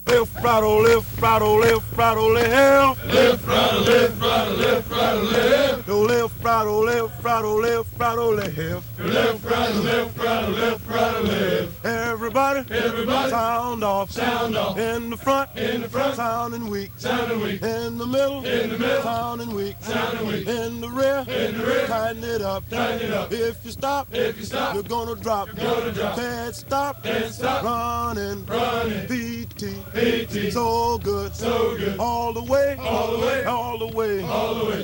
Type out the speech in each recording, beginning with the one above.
Lift, rattle, lift, rattle, lift, rattle, lift. Lift, rattle, lift, rattle, lift, rattle, lift. Yo, lift, rattle, lift, rattle, lift, rattle, lift. Lift, rattle, lift, rattle, lift, rattle, lift. Everybody, Everybody, sound off. sound off. In the front, sounding weak. Sounding weak. In the middle, sounding weak. Sounding weak. In the rear, tighten it up. Tighten it up. If you stop, you're gonna drop. Can't stop, running. PT, so good, all the way, all the way.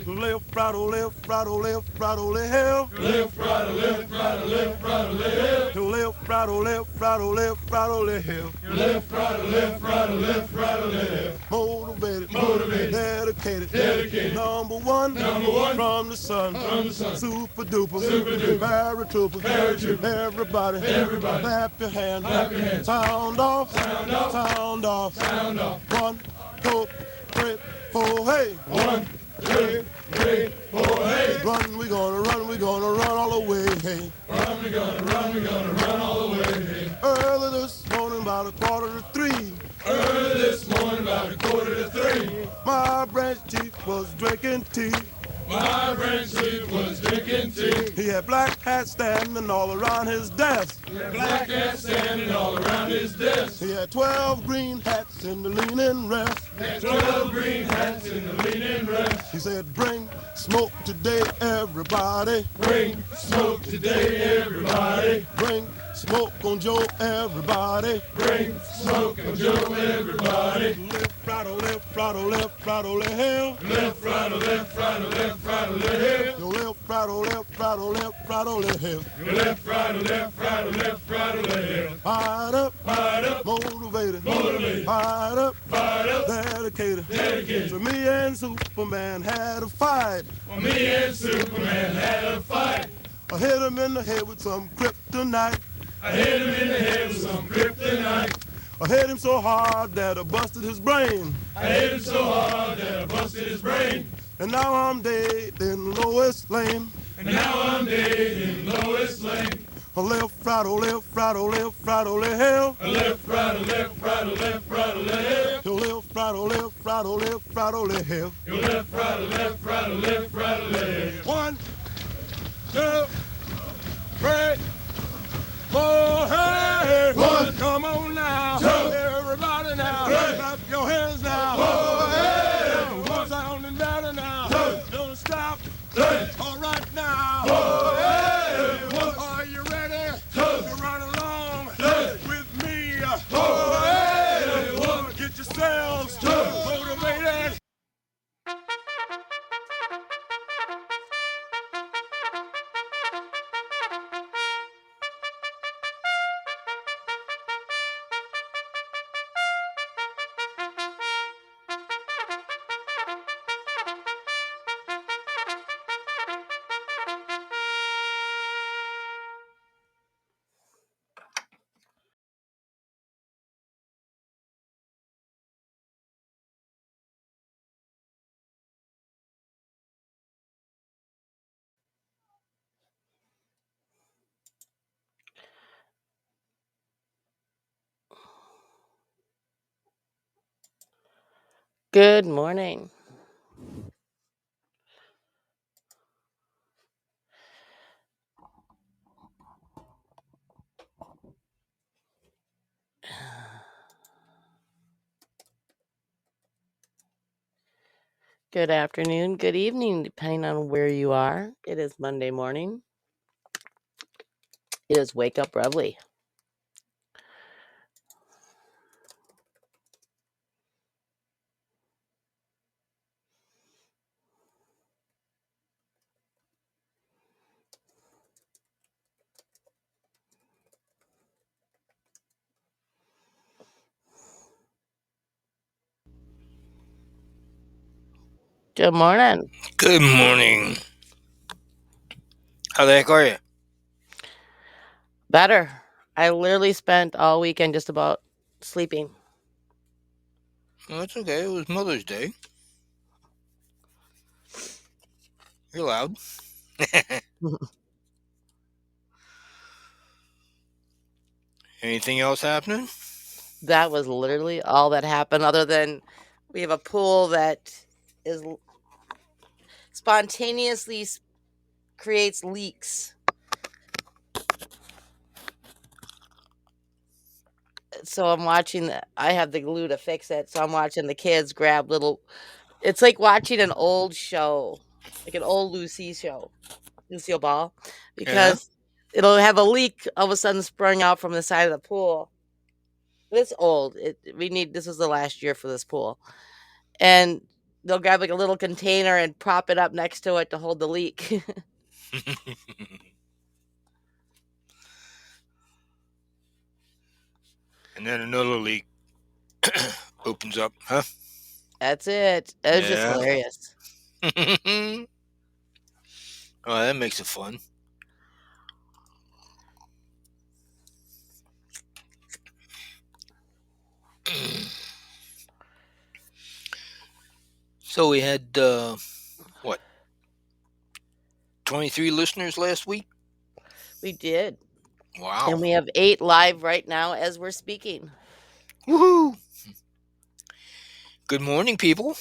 Left, rattle, left, rattle, left, rattle, left. Lift, rattle, lift, rattle, lift, rattle, lift. Left, rattle, left, rattle, left, rattle, left. Lift, rattle, lift, rattle, lift, rattle, lift. Motivated, dedicated, number one, from the sun, super duper, paratrooper, everybody, clap your hands, sound off, sound off, 1, 2, 3, 4, hey, 1, 2, 3, 4, hey. Run, we gonna run all the way, hey. Run, we gonna run all the way, hey. Early this morning about 2:45. Early this morning about 2:45. My branch chief was drinking tea. My branch chief was drinking tea. He had black hats standing all around his desk. Black hat standing all around his desk. He had 12 green hats in the leaning rest. 12 green hats in the leaning rest. He said, bring smoke today, everybody. Bring smoke today, everybody. Bring smoke on Joe, everybody. Bring smoke on Joe, everybody. Left, rattle, left, rattle, left, rattle, left. Left, rattle, left, rattle, left, rattle, left. Yo, left, rattle, left, rattle, left, rattle, left. Your left, rattle, left, rattle, left, rattle, left. Fired up, motivated, fired up, dedicated. So me and Superman had a fight. Well, me and Superman had a fight. I hit him in the head with some kryptonite. I hit him in the head with some kryptonite. I hit him so hard that I busted his brain. I hit him so hard that I busted his brain. And now I'm dead in Lois Lane. And now I'm dead in Lois Lane. Left, rattle, left, rattle, left, rattle, left. Left, rattle, left, rattle, left, rattle, left. Your left, rattle, left, rattle, left, rattle, left. Your left, rattle, left, rattle, left, rattle, left. 1, 2, 3, 4, hey! 1, come on now, 2, everybody now, 3, clap your hands now. 4, hey! One sounding better now. 2, Don't stop. 3, All right now. 4, hey! 1, Are you ready 2, to run along 3, with me? 4, hey! 1, Get yourselves 2, motivated. Good morning. Good afternoon, good evening, depending on where you are. It is Monday morning. It is Wake Up Reveille. Good morning. Good morning. How the heck are you? Better. I literally spent all weekend just about sleeping. Well, that's okay. It was Mother's Day. You're loud. Anything else happening? That was literally all that happened, other than we have a pool that is spontaneously creates leaks. So I'm watching I have the glue to fix it, so I'm watching the kids grab little it's like watching an old show, like an old Lucille Ball, Yeah. because it'll have a leak all of a sudden sprung out from the side of the pool. It's old. This was the last year for this pool. And they'll grab like a little container and prop it up next to it to hold the leak. And then another leak opens up, huh? That's it. It was just Yeah. hilarious. Oh, that makes it fun. So we had what 23 listeners last week. We did. Wow. And we have 8 live right now as we're speaking. Woohoo! Good morning, people.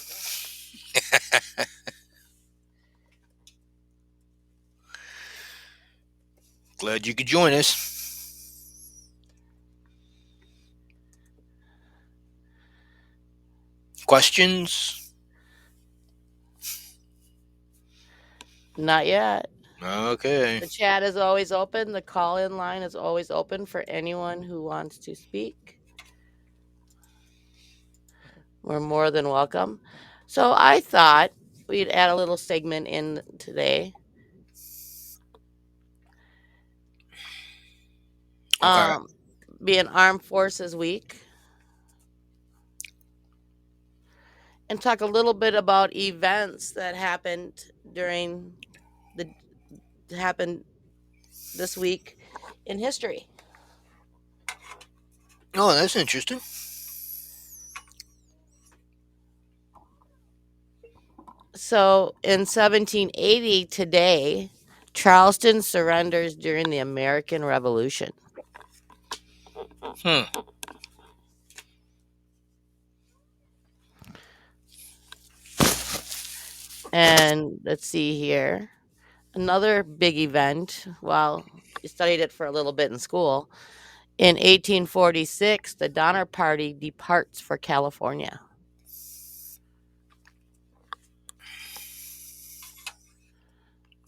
Glad you could join us. Questions? Not yet. Okay. The chat is always open. The call-in line is always open for anyone who wants to speak. We're more than welcome. So I thought we'd add a little segment in today. Okay. Being Armed Forces Week. And talk a little bit about events that happened happened this week in history. Oh, that's interesting. So in 1780 today, Charleston surrenders during the American Revolution. And let's see here. Another big event, well, you studied it for a little bit in school. In 1846, the Donner Party departs for California.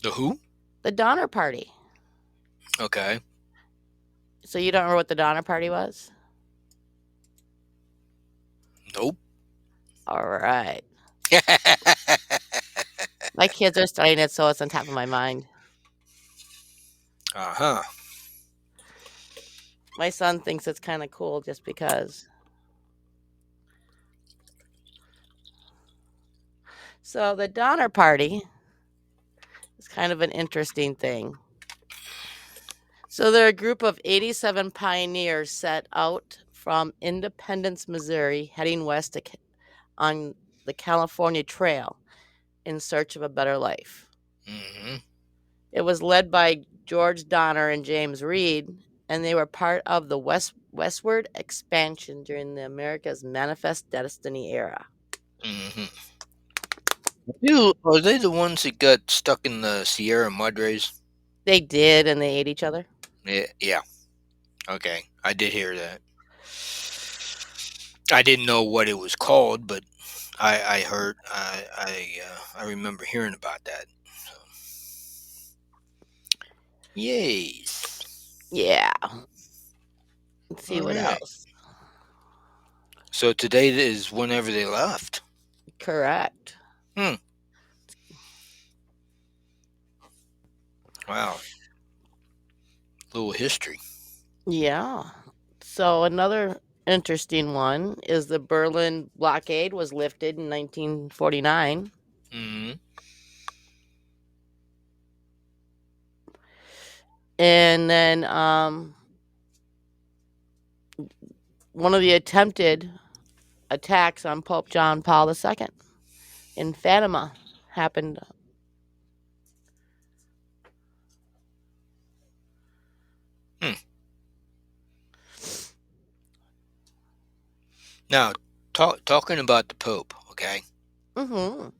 The who? The Donner Party. Okay. So you don't remember what the Donner Party was? Nope. All right. My kids are studying it, so it's on top of my mind. Uh-huh. My son thinks it's kind of cool just because. So the Donner Party is kind of an interesting thing. So they're a group of 87 pioneers set out from Independence, Missouri, heading west on the California Trail in search of a better life. Mm-hmm. It was led by George Donner and James Reed, and they were part of the westward expansion during the America's Manifest Destiny era. Mm-hmm. Are they the ones that got stuck in the Sierra Madres? They did, and they ate each other. Yeah. Okay. I did hear that. I didn't know what it was called, but I heard. I remember hearing about that. So. Yay. Yeah. Let's see All what right. else. So today is whenever they left. Correct. Wow. Little history. Yeah. So another interesting one is the Berlin blockade was lifted in 1949. Mm-hmm. And then one of the attempted attacks on Pope John Paul II in Fatima happened. Now, talking about the Pope, okay? Mm-hmm.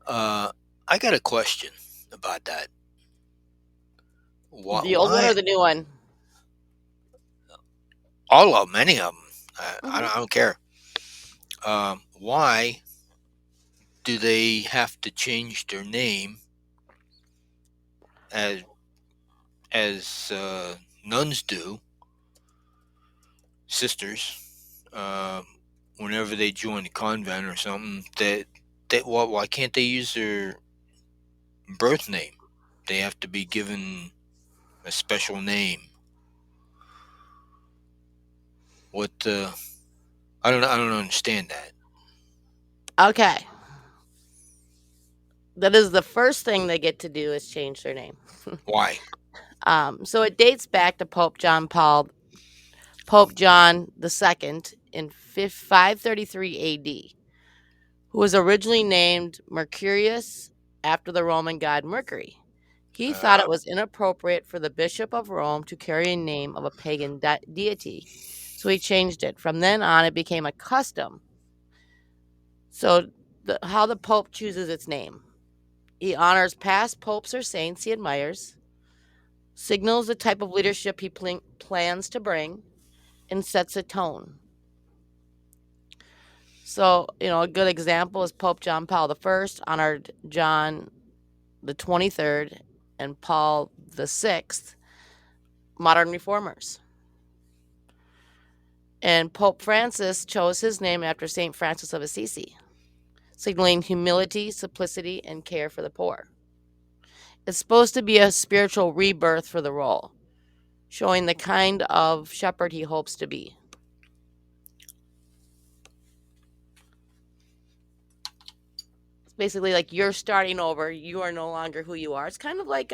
I got a question about that. The old one Why or the new one? all of them, many of them? Mm-hmm. I don't care. Why do they have to change their name as nuns do, sisters, whenever they join the convent or something? Why can't they use their birth name? They have to be given a special name. What? I don't understand that. Okay. That is the first thing they get to do is change their name. Why? So it dates back to Pope John II in 533 AD, who was originally named Mercurius after the Roman god Mercury. He thought Uh, it was inappropriate for the Bishop of Rome to carry a name of a pagan deity, so he changed it. From then on, it became a custom. So, how the Pope chooses its name. He honors past popes or saints he admires, signals the type of leadership he plans to bring, and sets a tone. So, a good example is Pope John Paul I honored John the 23rd and Paul the 6th, modern reformers. And Pope Francis chose his name after St. Francis of Assisi, signaling humility, simplicity, and care for the poor. It's supposed to be a spiritual rebirth for the role, showing the kind of shepherd he hopes to be. It's basically like you're starting over. You are no longer who you are. It's kind of like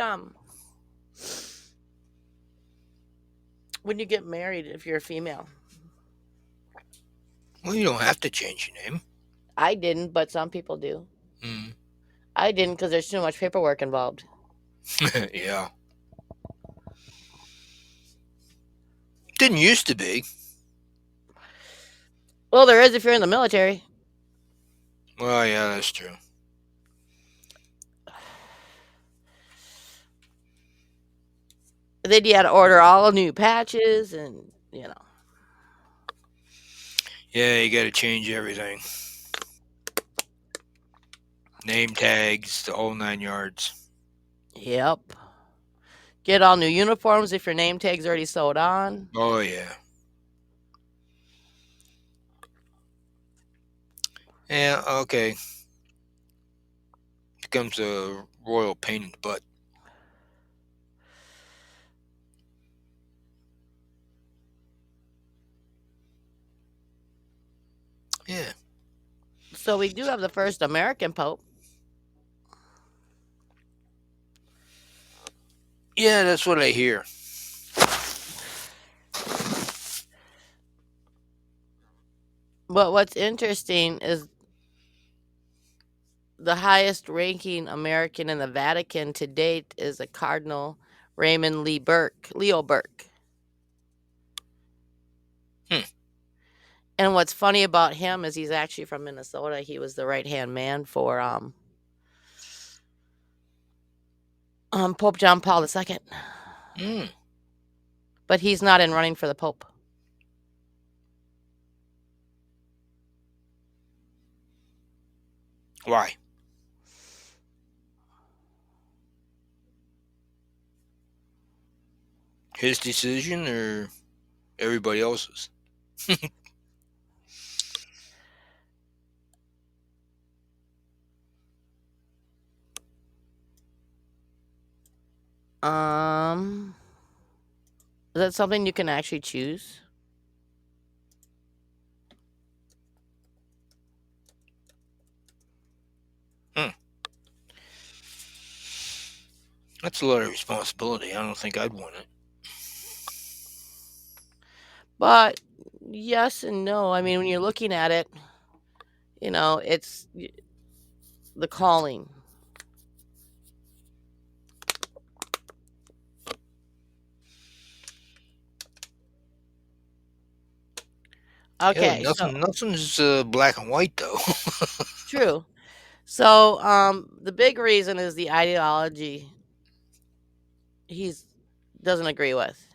when you get married if you're a female. well, you don't have to change your name. I didn't, but some people do. Mm. I didn't because there's too much paperwork involved. Yeah. Didn't used to be. Well, there is if you're in the military. Well, yeah, that's true. Then you had to order all new patches and, Yeah, you got to change everything. Name tags, the whole 9 yards. Yep. Get all new uniforms if your name tag's already sewed on. Oh, yeah. Yeah, okay. Becomes a royal pain in the butt. Yeah. So we do have the first American Pope. Yeah, that's what I hear. But what's interesting is the highest ranking American in the Vatican to date is a Cardinal Raymond Leo Burke. Hmm. And what's funny about him is he's actually from Minnesota. He was the right-hand man for Pope John Paul II. Mm. But he's not in running for the Pope. Why? His decision or everybody else's? Is that something you can actually choose? Hmm. That's a lot of responsibility. I don't think I'd want it. But yes and no. I mean, when you're looking at it, it's the calling. Yeah, Okay, so nothing's black and white though. true. So the big reason is the ideology he's doesn't agree with.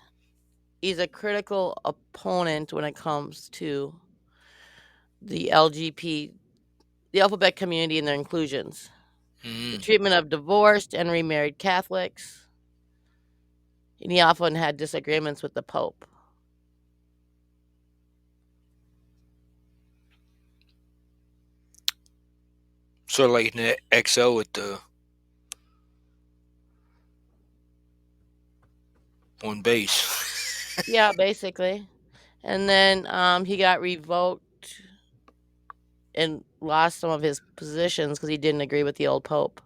He's a critical opponent when it comes to the LGP, the alphabet community and their inclusions, the Mm. treatment of divorced and remarried Catholics, and he often had disagreements with the Pope. Sort of like an XL with the on base. Yeah, basically. And then he got revoked and lost some of his positions because he didn't agree with the old Pope.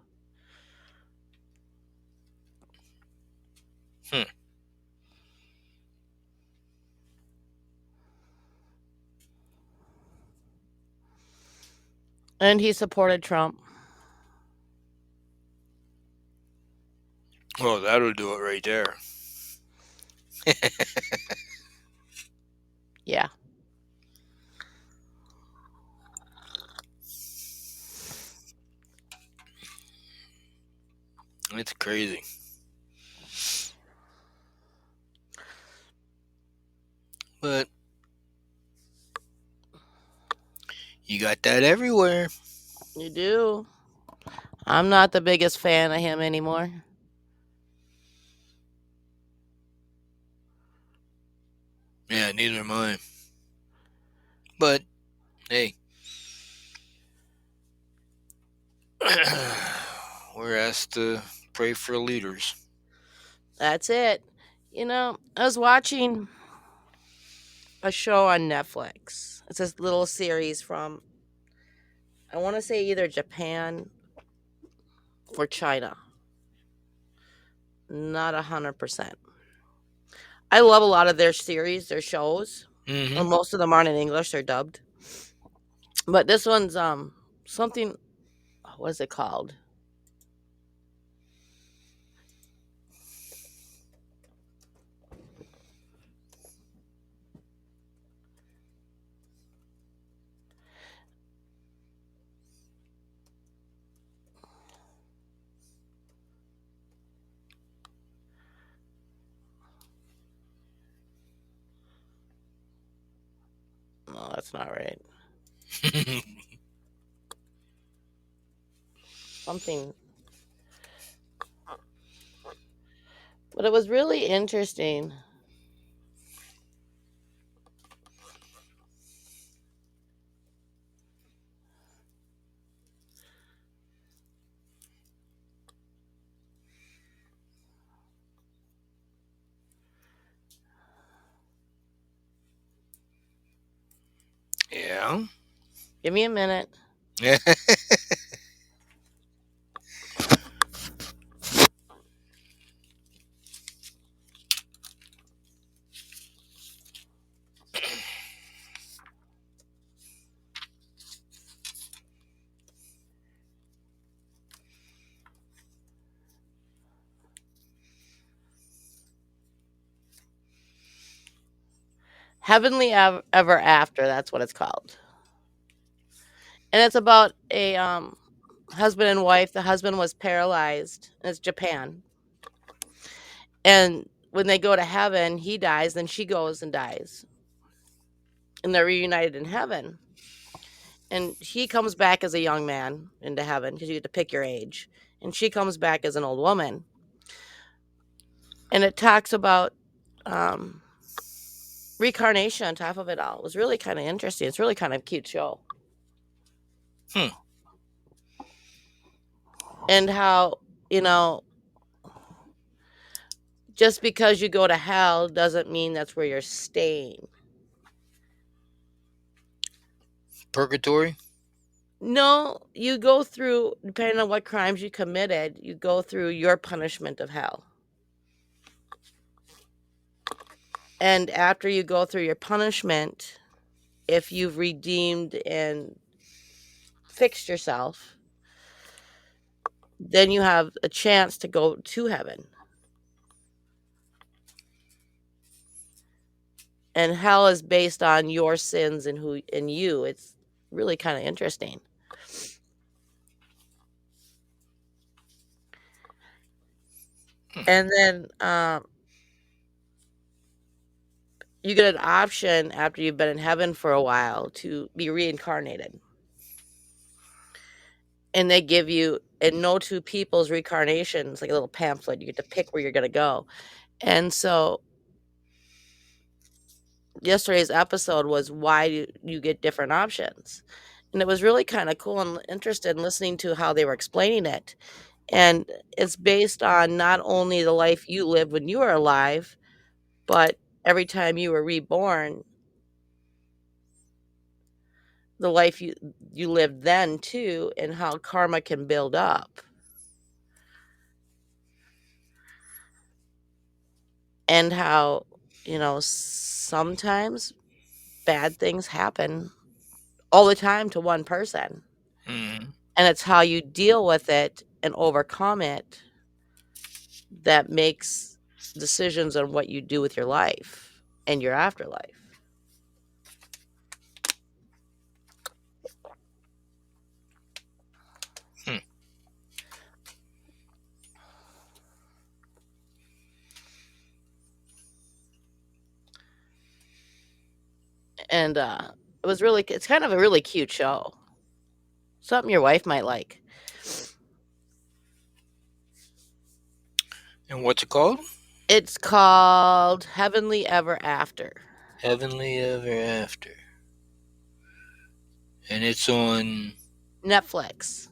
Hmm. And he supported Trump. Well, that'll do it right there. Yeah. It's crazy. But you got that everywhere. You do. I'm not the biggest fan of him anymore. Yeah, neither am I. But hey, we're asked to pray for leaders. That's it. I was watching a show on Netflix. It's this little series from, I want to say either Japan or China. Not 100%. I love a lot of their series, their shows. Mm-hmm. And most of them aren't in English, they're dubbed. But this one's something, what is it called? No, that's not right. Something. But it was really interesting. Yeah. Give me a minute. Heavenly Ever After, that's what it's called. And it's about a husband and wife. The husband was paralyzed. It's Japan. And when they go to heaven, he dies, then she goes and dies. And they're reunited in heaven. And he comes back as a young man into heaven because you get to pick your age. And she comes back as an old woman. And it talks about reincarnation on top of it all. It was really kind of interesting. It's really kind of a cute show. Hmm. And how, just because you go to hell doesn't mean that's where you're staying. Purgatory? No, you go through, depending on what crimes you committed, you go through your punishment of hell. And after you go through your punishment, if you've redeemed and fixed yourself, then you have a chance to go to heaven. and hell is based on your sins and who and you. It's really kind of interesting. And then you get an option after you've been in heaven for a while to be reincarnated. And they give you, and no two people's reincarnations, like a little pamphlet. You get to pick where you're going to go. And so yesterday's episode was why do you get different options. And it was really kind of cool and interested in listening to how they were explaining it. And it's based on not only the life you lived when you were alive, but every time you were reborn, the life you lived then too, and how karma can build up. And how, sometimes bad things happen all the time to one person. Mm-hmm. And it's how you deal with it and overcome it that makes decisions on what you do with your life and your afterlife. And it's kind of a really cute show. Something your wife might like. And what's it called? It's called Heavenly Ever After. Heavenly Ever After. And it's on Netflix.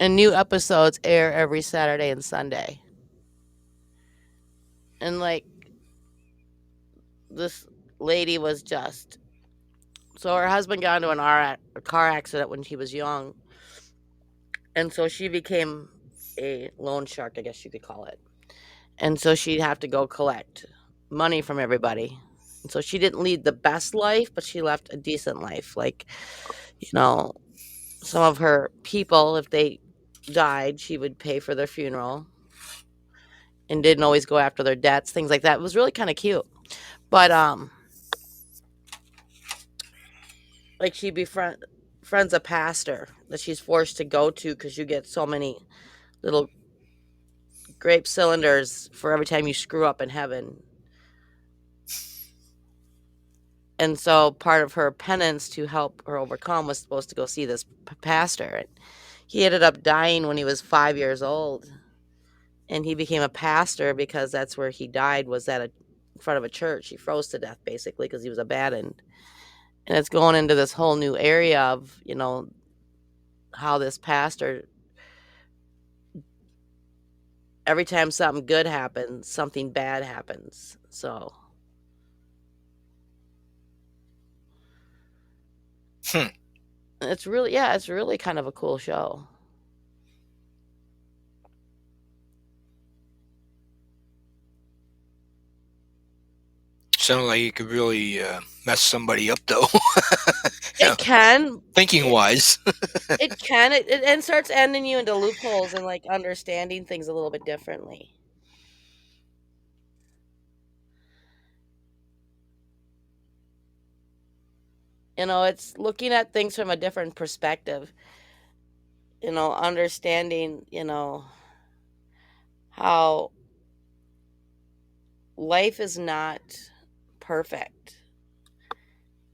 And new episodes air every Saturday and Sunday. And like, this lady was just, so her husband got into a car accident when she was young. And so she became a loan shark, I guess you could call it. And so she'd have to go collect money from everybody. And so she didn't lead the best life, but she left a decent life. Like, some of her people, if they died, she would pay for their funeral and didn't always go after their debts, things like that. It was really kind of cute. But like, she befriends a pastor that she's forced to go to because you get so many little grape cylinders for every time you screw up in heaven. And so part of her penance to help her overcome was supposed to go see this pastor. And he ended up dying when he was 5 years old. And he became a pastor because that's where he died, was in front of a church. He froze to death, basically, because he was abandoned. And it's going into this whole new area of, how this pastor, every time something good happens, something bad happens. So it's really kind of a cool show. Sounds like you could really mess somebody up, though. It can. Thinking wise. It can. It starts ending you into loopholes and like understanding things a little bit differently. It's looking at things from a different perspective. Understanding, how life is not perfect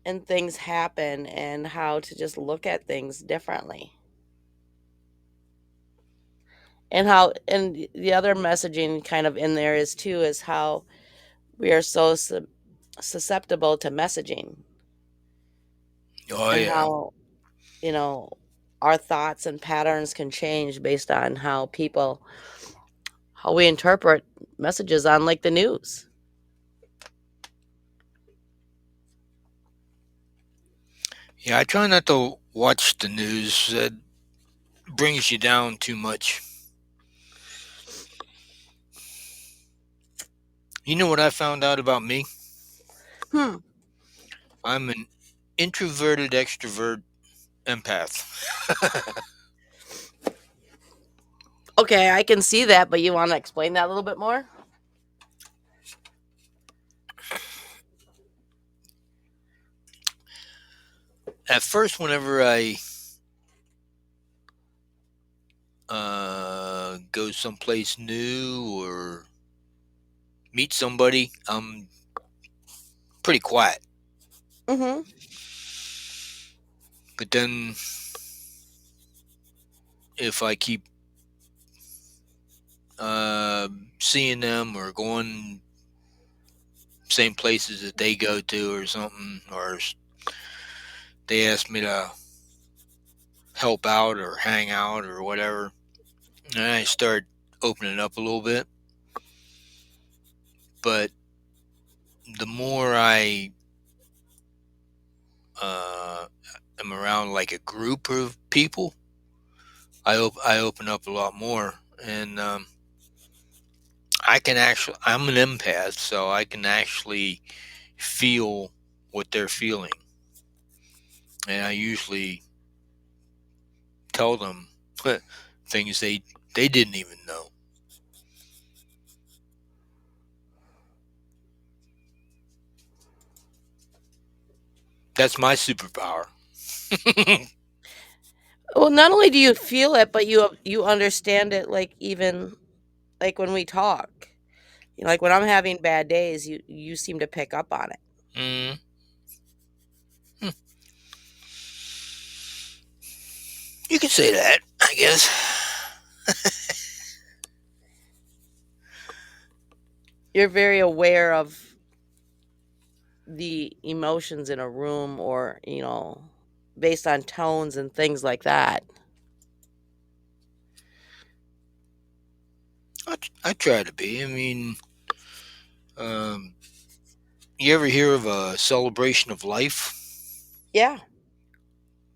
and things happen, and how to just look at things differently. And the other messaging kind of in there is how we are so susceptible to messaging. Oh, And yeah. how, our thoughts and patterns can change based on how we interpret messages on, like, the news. Yeah, I try not to watch the news. It brings you down too much. You know what I found out about me? I'm an introverted extrovert empath. Okay, I can see that, but you want to explain that a little bit more? At first, whenever I go someplace new or meet somebody, I'm pretty quiet. Mm-hmm. But then, if I keep seeing them or going same places that they go to or something, or they ask me to help out or hang out or whatever, and I start opening up a little bit. But the more I uh, am around like a group of people, I open up a lot more, and I'm an empath, so I can actually feel what they're feeling, and I usually tell them things they didn't even know. That's my superpower. Well, not only do you feel it, but you understand it. Like even like when we talk, like when I'm having bad days, you seem to pick up on it. Mm, hmm, you could say that, I guess. You're very aware of the emotions in a room, or based on tones and things like that. I try to be. I mean, um, you ever hear of a celebration of life? Yeah.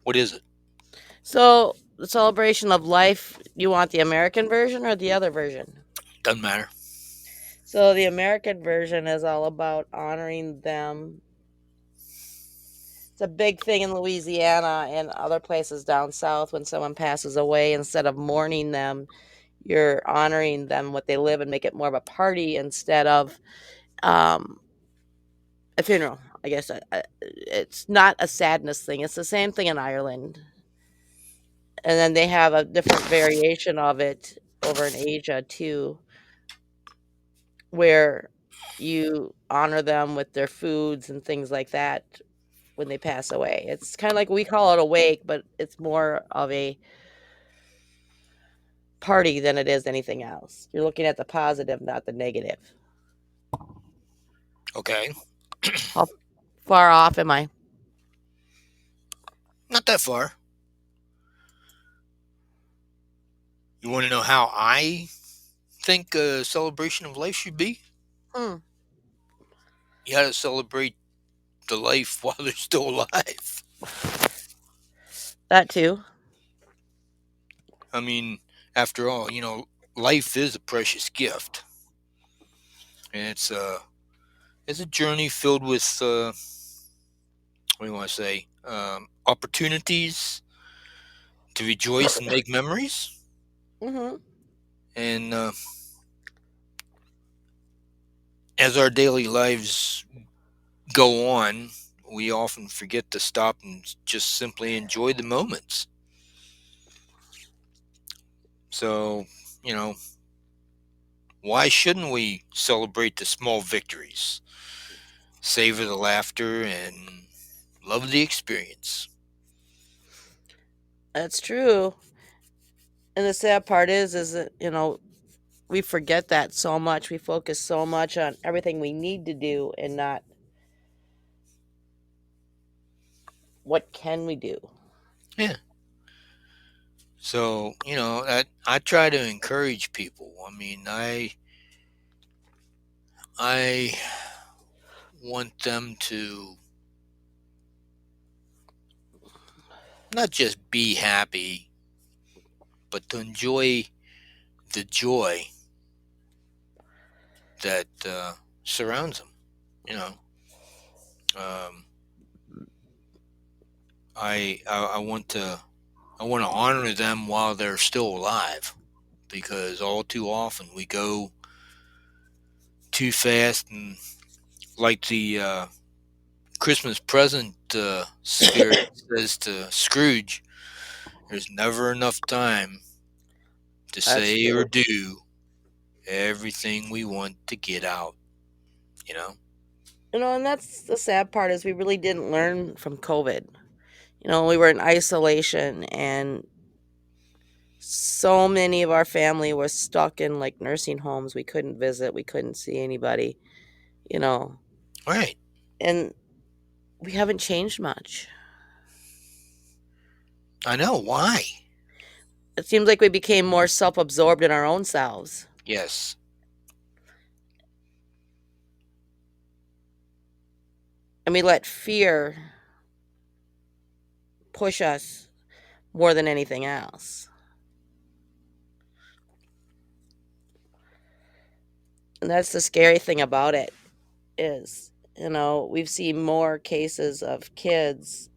What is it? So the celebration of life, you want the American version or the other version? Doesn't matter. So the American version is all about honoring them. It's a big thing in Louisiana and other places down south. When someone passes away, instead of mourning them, you're honoring them, what they live, and make it more of a party instead of um, a funeral. I guess it's not a sadness thing. It's the same thing in Ireland. And then they have a different variation of it over in Asia too, where you honor them with their foods and things like that when they pass away. It's kind of like we call it a wake, but it's more of a party than it is anything else. You're looking at the positive, not the negative. Okay, How far off am I? not that far. You want to know how I think a celebration of life should be? Hmm, You got to celebrate the life while they're still alive. that too. I mean, after all, life is a precious gift, and it's a journey filled with what do you want to say? Opportunities to rejoice and make memories. Hmm. And as our daily lives go on, we often forget to stop and just simply enjoy the moments. So, you know, why shouldn't we celebrate the small victories, savor the laughter, and love the experience? That's true. And the sad part is that, we forget that so much. We focus so much on everything we need to do and not what can we do. Yeah. So, I try to encourage people. I mean, I want them to not just be happy, but to enjoy the joy that surrounds them. You know, um, I want to honor them while they're still alive. because all too often we go too fast, and like the Christmas present spirit says to Scrooge, there's never enough time to That's say or true. do everything we want to get out, you know? And that's the sad part is we really didn't learn from COVID. We were in isolation and so many of our family was stuck in like nursing homes. We couldn't visit, we couldn't see anybody, you know. Right. And we haven't changed much. I know. Why? It seems like we became more self-absorbed in our own selves. Yes. And we let fear push us more than anything else. And that's the scary thing about it is, we've seen more cases of kids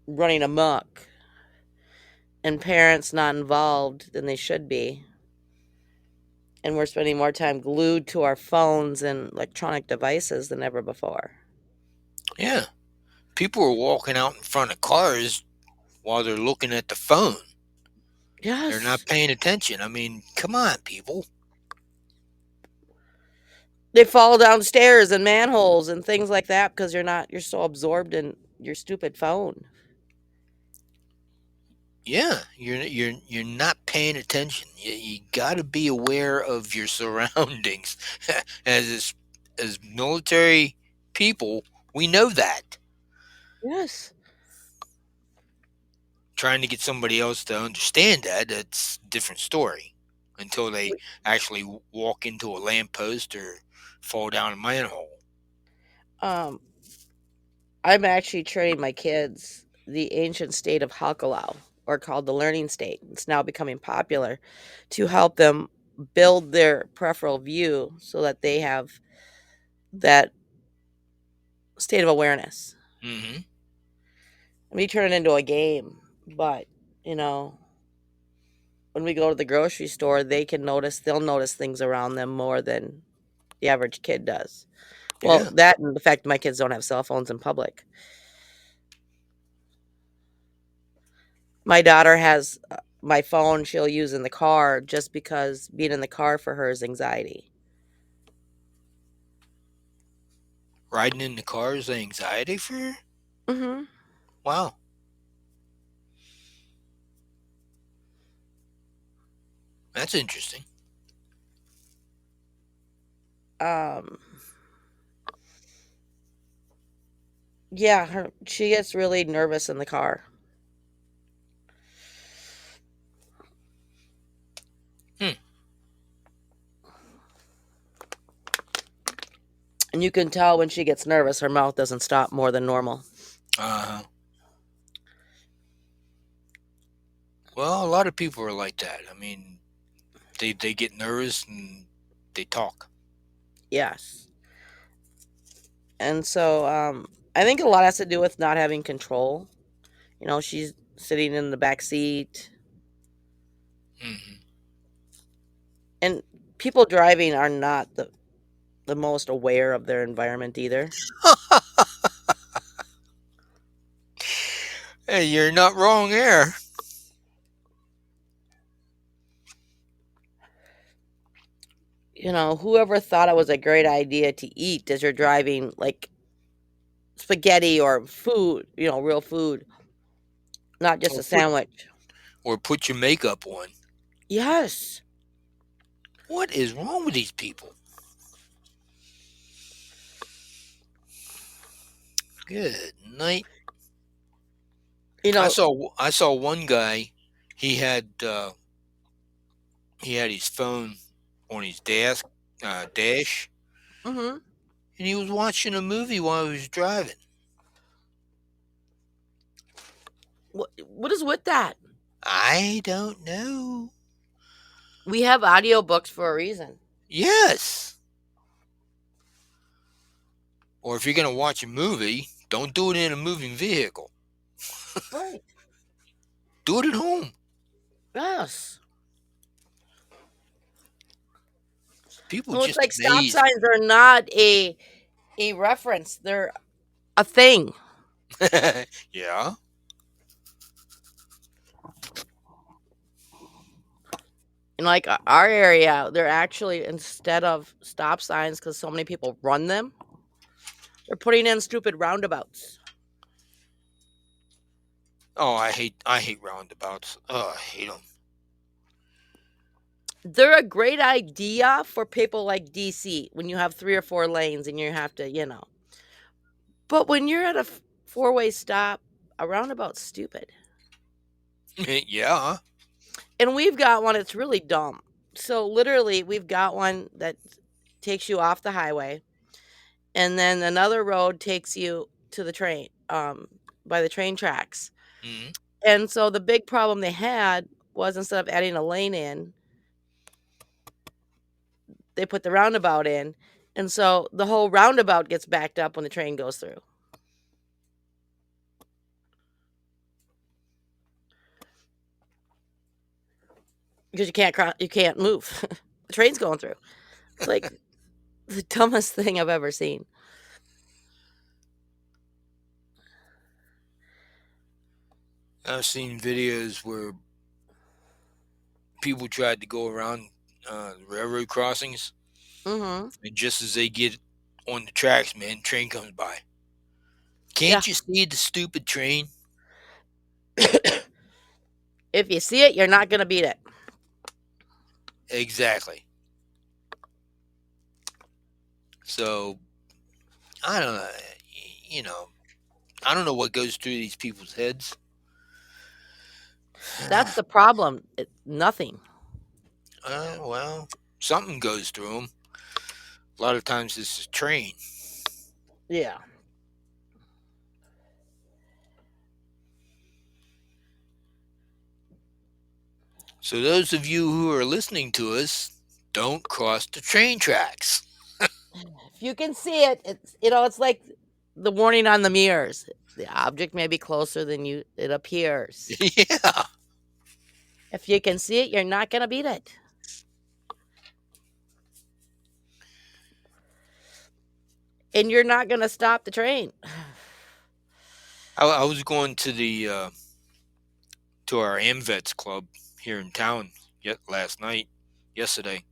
running amok and parents not involved than they should be. And we're spending more time glued to our phones and electronic devices than ever before. Yeah. People are walking out in front of cars while they're looking at the phone. They're Yes. not paying attention. I mean, come on, people. They fall downstairs in manholes and things like that because you're so absorbed in your stupid phone. Yeah, you're not paying attention. You got to be aware of your surroundings. As military people, we know that. Yes. Trying to get somebody else to understand that's a different story. Until they actually walk into a lamppost or fall down a manhole. Um, I'm actually training my kids the ancient state of Hakalau, or called the learning state. It's now becoming popular to help them build their peripheral view so that they have that state of awareness. Mm-hmm. We turn it into a game, but you know, when we go to the grocery store, they'll notice things around them more than the average kid does. Well, Yeah. that and the fact that my kids don't have cell phones in public. My daughter has my phone she'll use in the car just because being in the car for her is anxiety. Riding in the car is anxiety for her? Mhm. Wow. That's interesting. Um yeah, she gets really nervous in the car. Hmm. And you can tell when she gets nervous her mouth doesn't stop more than normal. Uh-huh. Well, a lot of people are like that. I mean, they get nervous and they talk. Yes. And so I think a lot has to do with not having control. She's sitting in the back seat Mm-hmm. and people driving are not the most aware of their environment either. Hey, you're not wrong there. Whoever thought it was a great idea to eat as you're driving, like spaghetti or food, real food, not just Or a sandwich. put your makeup on. Yes. What is wrong with these people? Good night. You know, I saw one guy. He had uh, he had his phone on his dash, mhm. and he was watching a movie while he was driving. What is with that? I don't know. We have audiobooks for a reason. Yes. Or if you're gonna watch a movie, don't do it in a moving vehicle. Right. Do it at home. Yes. People No, it's just like stop amazed. signs are not a reference. They're a thing. Yeah. In like our area, they're actually, instead of stop signs, because so many people run them, they're putting in stupid roundabouts. Oh, I hate roundabouts. Oh, I hate them. They're a great idea for people like DC when you have 3 or 4 lanes and you have to. But when you're at a four-way stop, a roundabout's stupid. Yeah. And we've got one, it's really dumb. So literally, we've got one that takes you off the highway, and then another road takes you to the train, by the train tracks. Mm. And so the big problem they had was, instead of adding a lane in, they put the roundabout in, and so the whole roundabout gets backed up when the train goes through. Because you can't move. The train's going through. It's like the dumbest thing I've ever seen. I've seen videos where people tried to go around railroad crossings, Mhm. and just as they get on the tracks, man, train comes by. Yeah. Can't you see the stupid train? If you see it, you're not gonna beat it. Exactly. So I don't know. You know, I don't know what goes through these people's heads. That's the problem. Nothing. Well, something goes through them. A lot of times it's a train. Yeah. So those of you who are listening to us, don't cross the train tracks. If you can see it, it's like the warning on the mirrors. The object may be closer than it appears. Yeah. If you can see it, you're not gonna beat it. And you're not gonna stop the train. I was going to the to our AmVets club here in town yesterday,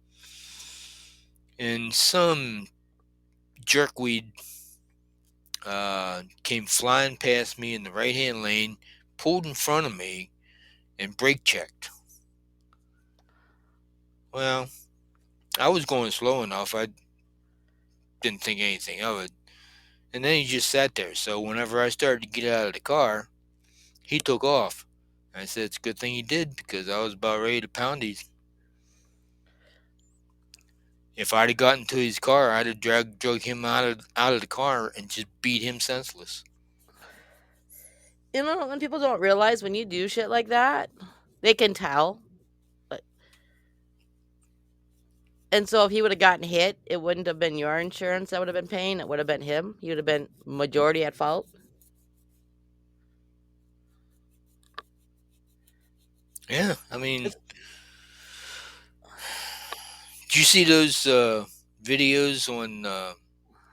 and some jerkweed came flying past me in the right hand lane, pulled in front of me, and brake checked. Well, I was going slow enough. I didn't think anything of it. And then he just sat there. So whenever I started to get out of the car, he took off. I said it's a good thing he did, because I was about ready to pound him. If I'd have gotten to his car, I'd have drug him out of the car and just beat him senseless. When people don't realize, when you do shit like that, they can tell. And so if he would have gotten hit, it wouldn't have been your insurance that would have been paying. It would have been him. He would have been majority at fault. Yeah, I mean, did you see those videos on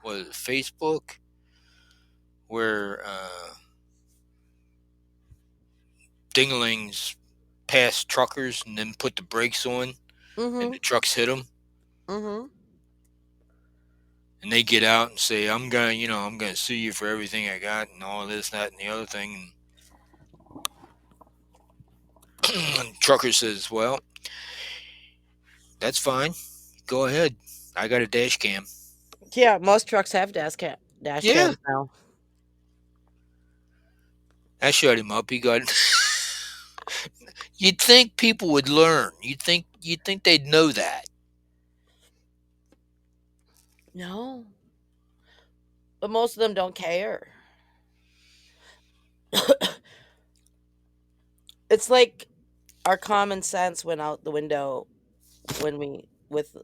what is it, Facebook, where dinglings pass truckers and then put the brakes on, and the Mm-hmm. trucks hit them, Mm-hmm. and they get out and say, I'm gonna sue you for everything I got and all this, that, and the other thing. And the trucker says, well, that's fine. Go ahead. I got a dash cam. Yeah, most trucks have dash Yeah. cams now. I shut him up. He got. You'd think people would learn. You'd think they'd know that. No. But most of them don't care. It's like our common sense went out the window with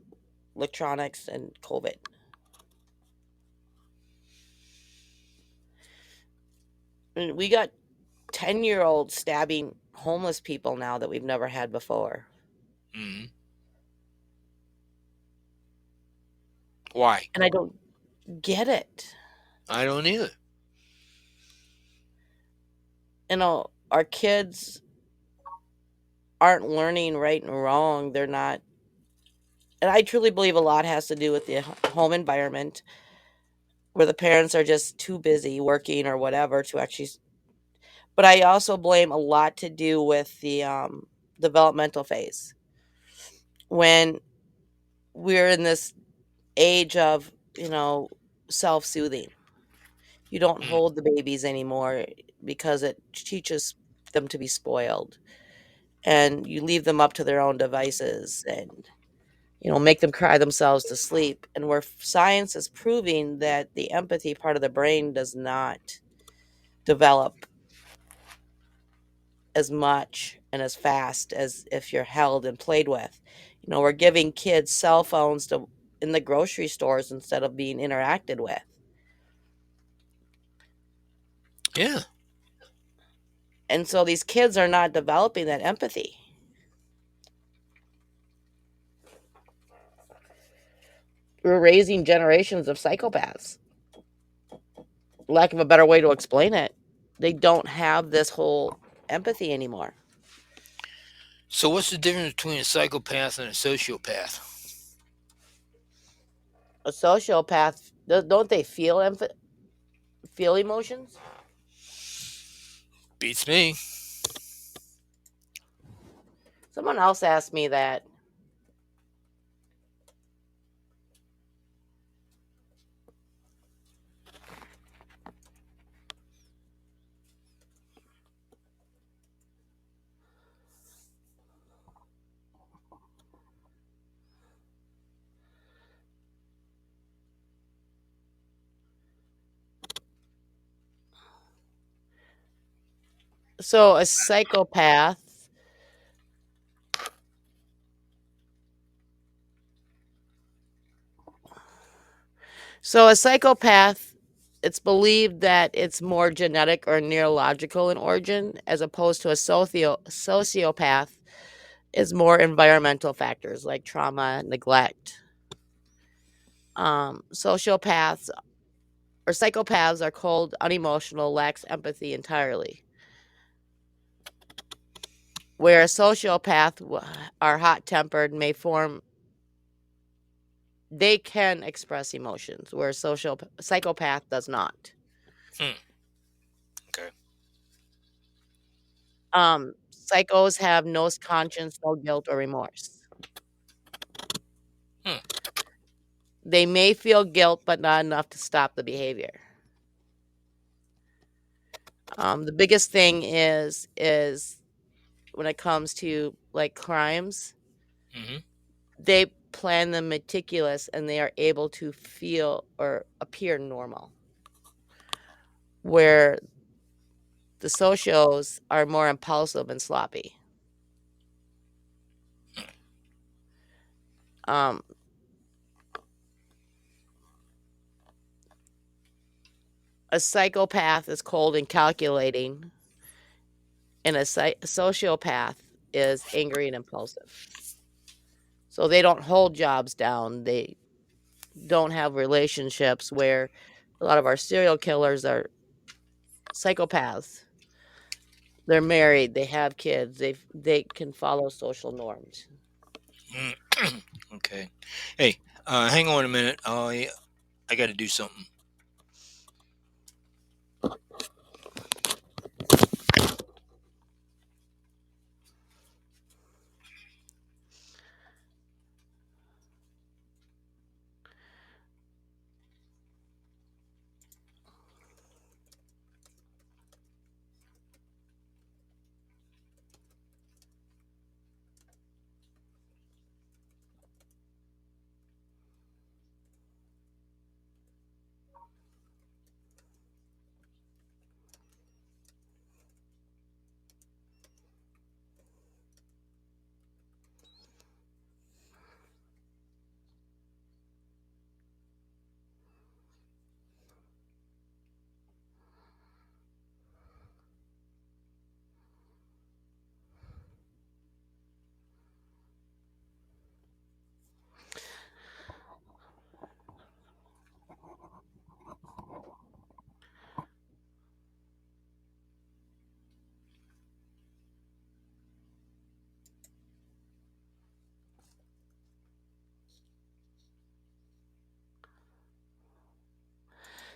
electronics and COVID. And we got 10-year-olds stabbing homeless people now that we've never had before. Mm-hmm. Why? And I don't get it. I don't either. Our kids aren't learning right and wrong. They're not. And I truly believe a lot has to do with the home environment where the parents are just too busy working or whatever to actually. But I also blame a lot to do with the developmental phase when we're in this age of, self soothing. You don't Mm. hold the babies anymore because it teaches them to be spoiled. And you leave them up to their own devices and, make them cry themselves to sleep. And where science is proving that the empathy part of the brain does not develop as much and as fast as if you're held and played with. We're giving kids cell phones to in the grocery stores instead of being interacted with. Yeah. And so these kids are not developing that empathy. We're raising generations of psychopaths. Lack of a better way to explain it. They don't have this whole empathy anymore. So what's the difference between a psychopath and a sociopath? A sociopath, don't they feel emotions? Beats me. Someone else asked me that. So a psychopath So a psychopath, it's believed that it's more genetic or neurological in origin, as opposed to a sociopath is more environmental factors like trauma, neglect. Sociopaths or psychopaths are cold, unemotional, lacks empathy entirely. Where a sociopath are hot tempered, may form they can express emotions, where a psychopath does not. Hmm. Okay. Psychos have no conscience, no guilt or remorse. Hmm. They may feel guilt, but not enough to stop the behavior. The biggest thing is when it comes to like crimes, Mm-hmm. they plan them meticulous and they are able to feel or appear normal. Where the socios are more impulsive and sloppy. Um, a psychopath is cold and calculating, and a sociopath is angry and impulsive. So they don't hold jobs down. They don't have relationships where a lot of our serial killers are psychopaths. They're married, they have kids, they can follow social norms. Okay. Hey, hang on a minute. I got to do something.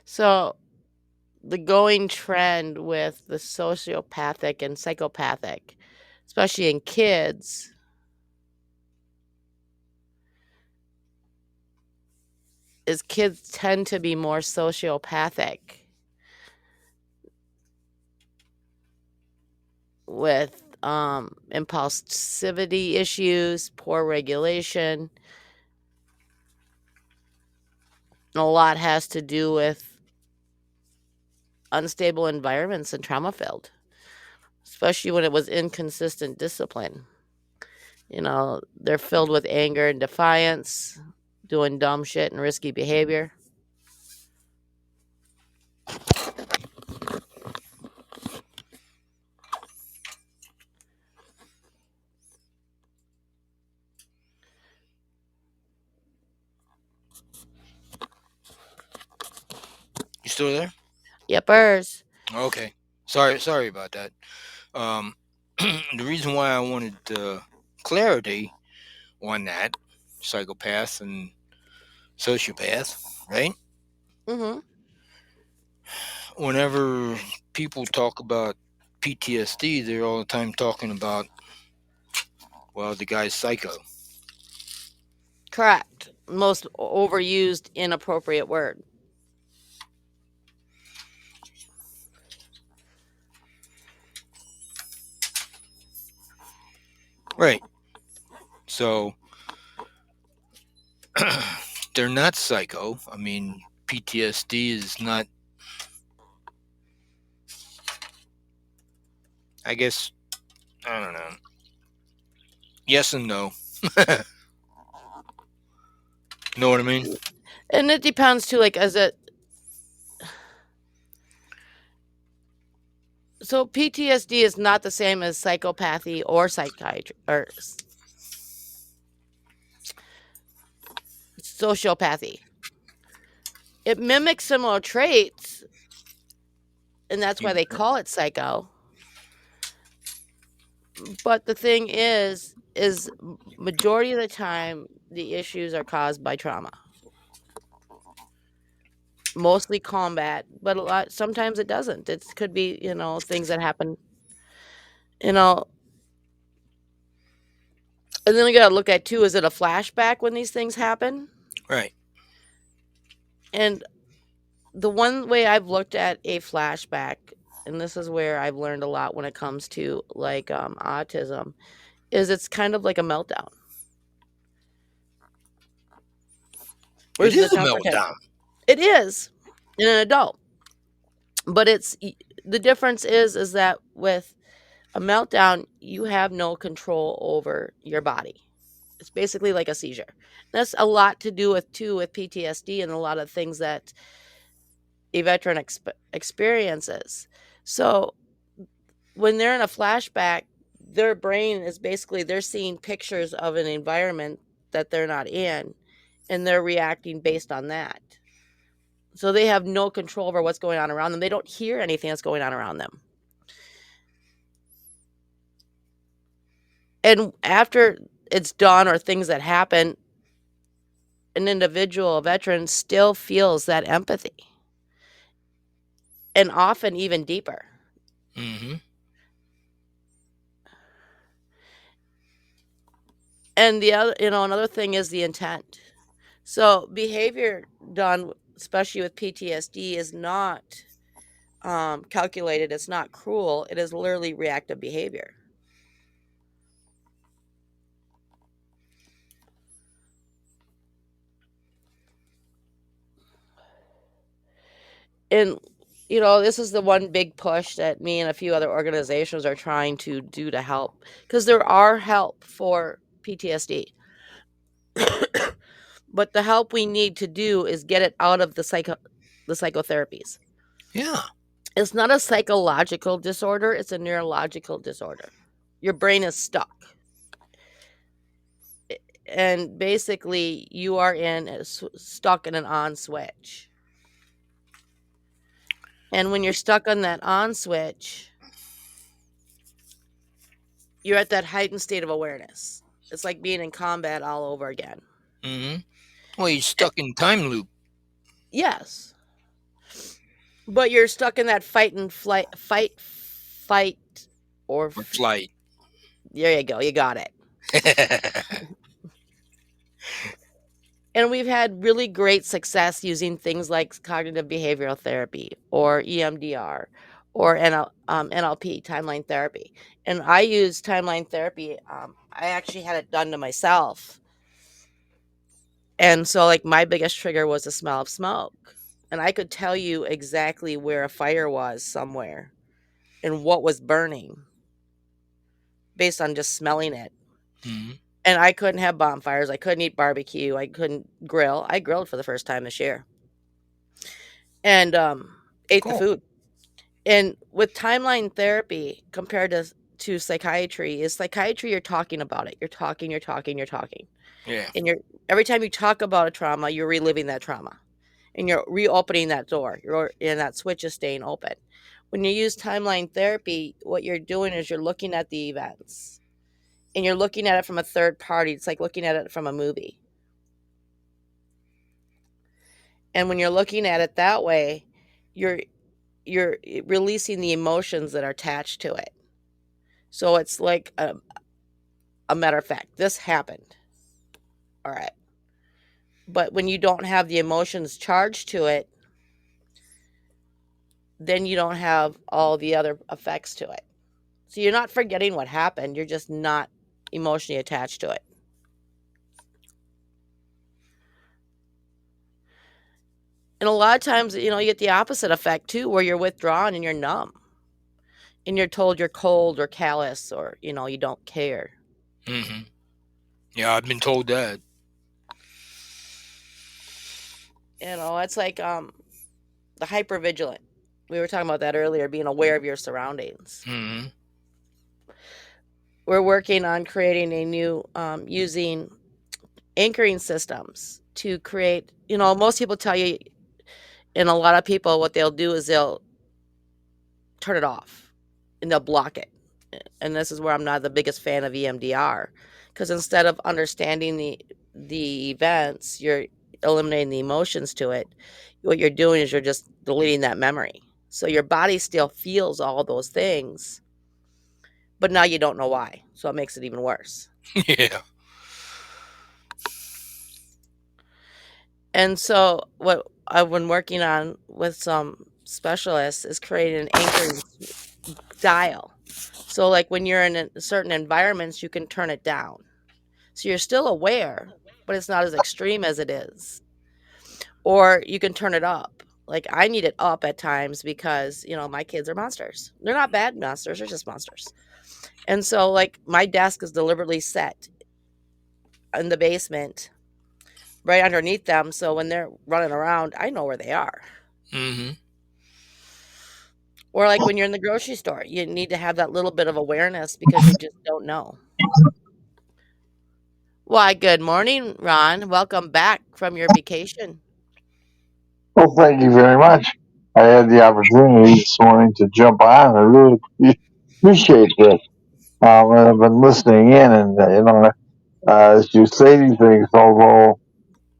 So the going trend with the sociopathic and psychopathic, especially in kids, is kids tend to be more sociopathic with impulsivity issues, poor regulation. And a lot has to do with unstable environments and trauma filled, especially when it was inconsistent discipline. They're filled with anger and defiance, doing dumb shit and risky behavior. You still there? Yepers. Okay. Sorry about that. The reason why I wanted clarity on that psychopath and sociopath, right? Mm-hmm. Whenever people talk about PTSD, they're all the time talking about, well, the guy's psycho. Correct. Most overused, inappropriate word. Right. So they're not psycho. I mean, PTSD is not, I guess, I don't know. Yes and no. Know what I mean? And it depends too, like, so PTSD is not the same as psychopathy or psychiatry or sociopathy. It mimics similar traits, and that's why they call it psycho. But the thing is majority of the time the issues are caused by trauma. Mostly combat, but sometimes it doesn't. It could be, things that happen, and then we gotta look at too, is it a flashback when these things happen? Right. And the one way I've looked at a flashback, and this is where I've learned a lot when it comes to like autism, is it's kind of like a meltdown. It is a meltdown. It is in an adult. But the difference is that with a meltdown, you have no control over your body. It's basically like a seizure. That's a lot to do with PTSD and a lot of things that a veteran experiences. So when they're in a flashback, their brain is basically, they're seeing pictures of an environment that they're not in, and they're reacting based on that. So they have no control over what's going on around them. They don't hear anything that's going on around them. And after it's done, or things that happen, an individual, a veteran, still feels that empathy. And often even deeper. Mm-hmm. And the other, another thing is the intent. So behavior done, especially with PTSD, is not calculated. It's not cruel. It is literally reactive behavior. And this is the one big push that me and a few other organizations are trying to do to help, because there are help for PTSD. But the help we need to do is get it out of the psychotherapies. Yeah. It's not a psychological disorder, it's a neurological disorder. Your brain is stuck. And basically you are stuck in an on switch. And when you're stuck on that on switch, you're at that heightened state of awareness. It's like being in combat all over again. Mm-hmm. Well, you're stuck in time loop. Yes. But you're stuck in that fight, or Or flight. there you go. You got it. And we've had really great success using things like cognitive behavioral therapy or EMDR or NLP, timeline therapy. And I use timeline therapy. I actually had it done to myself. And so, like, my biggest trigger was the smell of smoke. And I could tell you exactly where a fire was somewhere and what was burning based on just smelling it. hmm And I couldn't have bonfires. I couldn't eat barbecue. I couldn't grill. I grilled for the first time this year and ate the Cool. food. And with timeline therapy compared to psychiatry, is psychiatry you're talking about it. You're talking. Yeah. And every time you talk about a trauma, you're reliving that trauma. And you're reopening that door. And that switch is staying open. When you use timeline therapy, what you're doing is you're looking at the events. And you're looking at it from a third party. It's like looking at it from a movie. And when you're looking at it that way, you're releasing the emotions that are attached to it. So it's like a matter of fact, this happened. All right. But when you don't have the emotions charged to it, then you don't have all the other effects to it. So you're not forgetting what happened. You're just not emotionally attached to it. And a lot of times, you get the opposite effect too, where you're withdrawn and you're numb. And you're told you're cold or callous or, you don't care. hmm Yeah, I've been told that. It's like the hypervigilant. We were talking about that earlier, being aware of your surroundings. hmm We're working on creating a new, using anchoring systems to create, most people tell you, and a lot of people, what they'll do is they'll turn it off and they'll block it. And this is where I'm not the biggest fan of EMDR, because instead of understanding the events, you're eliminating the emotions to it. What you're doing is you're just deleting that memory. So your body still feels all those things, but now you don't know why. So it makes it even worse. Yeah. And so what I've been working on with some specialists is creating an anchoring dial. So like when you're in certain environments, you can turn it down. So you're still aware, but it's not as extreme as it is. Or you can turn it up. Like I need it up at times because, my kids are monsters. They're not bad monsters, they're just monsters. And so like my desk is deliberately set in the basement right underneath them. So when they're running around, I know where they are. hmm Or like when you're in the grocery store, you need to have that little bit of awareness because you just don't know. Why, good morning, Ron. Welcome back from your vacation. Well, thank you very much. I had the opportunity this morning to jump on. I really appreciate this. And I've been listening in, and as you say these things, although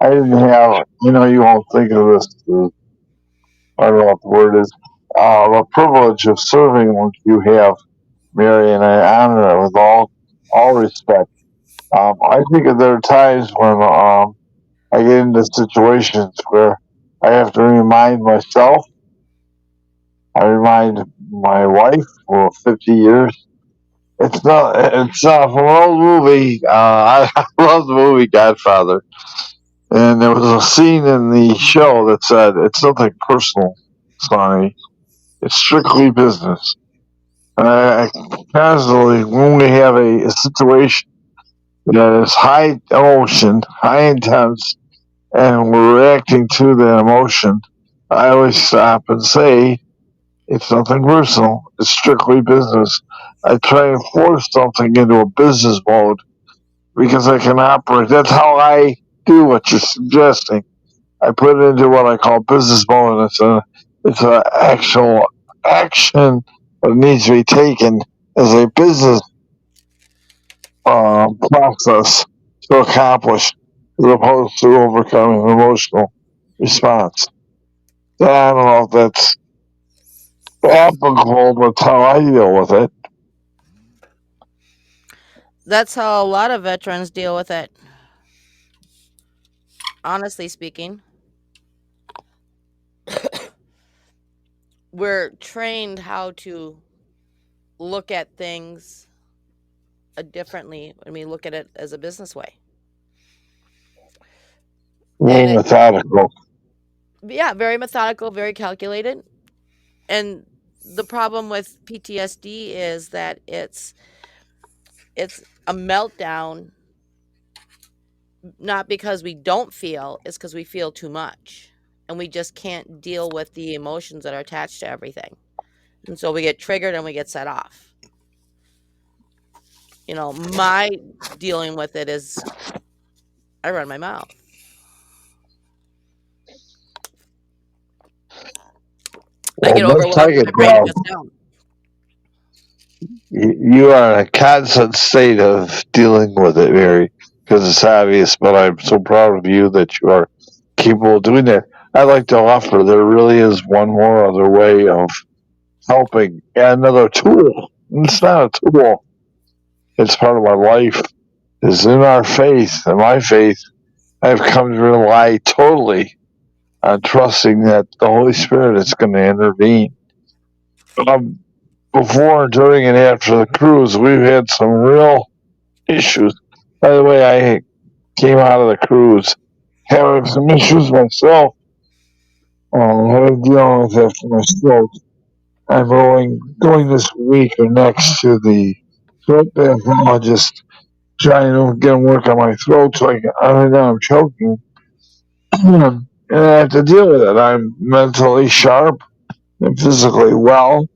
I didn't have, you won't think of this. I don't know what the word is. The privilege of serving like you have, Mary, and I honor it with all respect. I think that there are times when I get into situations where I have to remind myself. I remind my wife for 50 years. It's from an old movie. I love the movie Godfather. And there was a scene in the show that said, it's nothing personal, Sonny. It's strictly business. And I constantly, when we have a situation that is high emotion, high intense, and we're reacting to that emotion, I always stop and say, it's nothing personal. It's strictly business. I try and force something into a business mode because I can operate. That's how I do what you're suggesting. I put it into what I call business mode, and it's an actual action that needs to be taken as a business process to accomplish, as opposed to overcoming an emotional response. I don't know if that's topical. That's how I deal with it. That's how a lot of veterans deal with it. Honestly speaking, we're trained how to look at things differently when we look at it as a business way. Very And methodical. yeah, very methodical, very calculated. And the problem with PTSD is that it's a meltdown, not because we don't feel, it's because we feel too much. And we just can't deal with the emotions that are attached to everything. And so we get triggered and we get set off. My dealing with it is I run my mouth. I get Well, let's take overwhelmed, it my brain down. shuts down. You are in a constant state of dealing with it, Mary, because it's obvious. But I'm so proud of you that you are capable of doing that. I'd like to offer there really is one more other way of helping, and another tool. It's not a tool; it's part of my life. Is in our faith, in my faith, I've come to rely totally on trusting that the Holy Spirit is going to intervene. Um, Before, during, and after the cruise, we've had some real issues. By the way, I came out of the cruise having some issues myself. Having dealing with after my stroke. I'm going this week or next to the throat pathologist, trying to get him work on my throat so right now I'm choking. And I have to deal with it. I'm mentally sharp and physically well,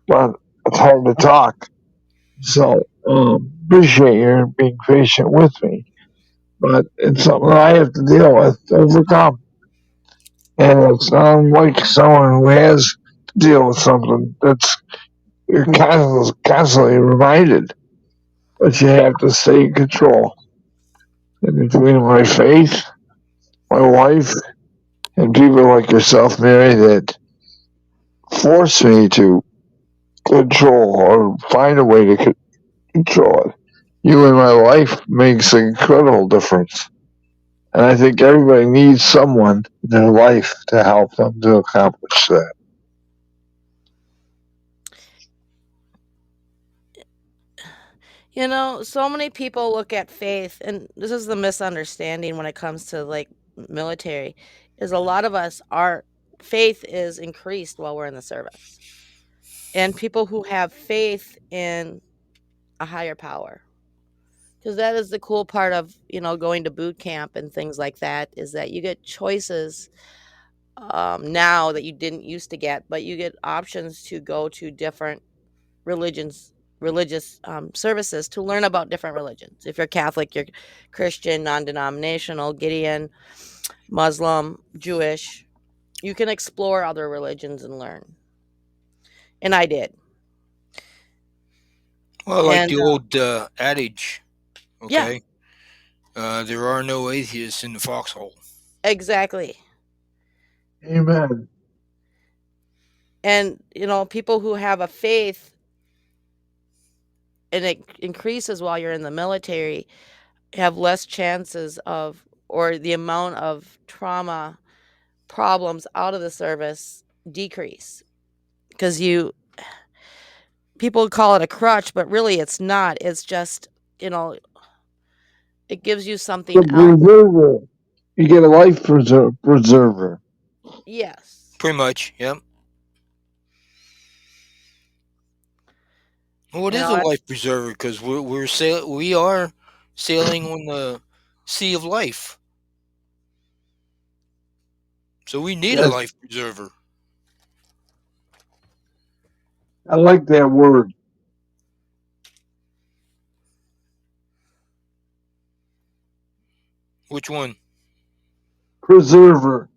but it's hard to talk. So appreciate your being patient with me, but it's something that I have to deal with, overcome. And it's not unlike someone who has to deal with something that's you're constantly reminded, but you have to stay in control. And between my faith, my wife, and people like yourself, Mary, that force me to control or find a way to control it. You in my life makes an incredible difference. And I think everybody needs someone in their life to help them to accomplish that. So many people look at faith, and this is the misunderstanding when it comes to like military, is a lot of us, our faith is increased while we're in the service. And people who have faith in a higher power. Because that is the cool part of, going to boot camp and things like that, is that you get choices now that you didn't used to get, but you get options to go to different religious services to learn about different religions. If you're Catholic, you're Christian, non-denominational, Gideon, Muslim, Jewish, you can explore other religions and learn. And I did. Well, like And the old adage, yeah, okay? There are no atheists in the foxhole. exactly. Amen. And people who have a faith and it increases while you're in the military have less chances of, or the amount of trauma problems out of the service decrease, because people call it a crutch, but really it's not. It's just, it gives you something The else. preserver. You get a life preserver. Yes. Pretty much, yep. Well, it is a life preserver because we are sailing on the sea of life, so we need a Yes, life preserver. I like that word, Which one? preserver.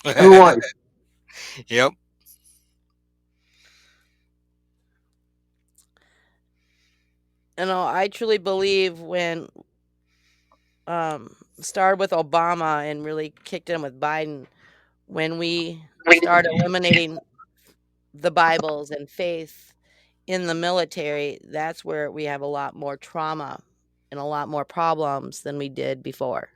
I like. Yep. I truly believe when started with Obama and really kicked in with Biden, when we start eliminating the Bibles and faith in the military, that's where we have a lot more trauma and a lot more problems than we did before.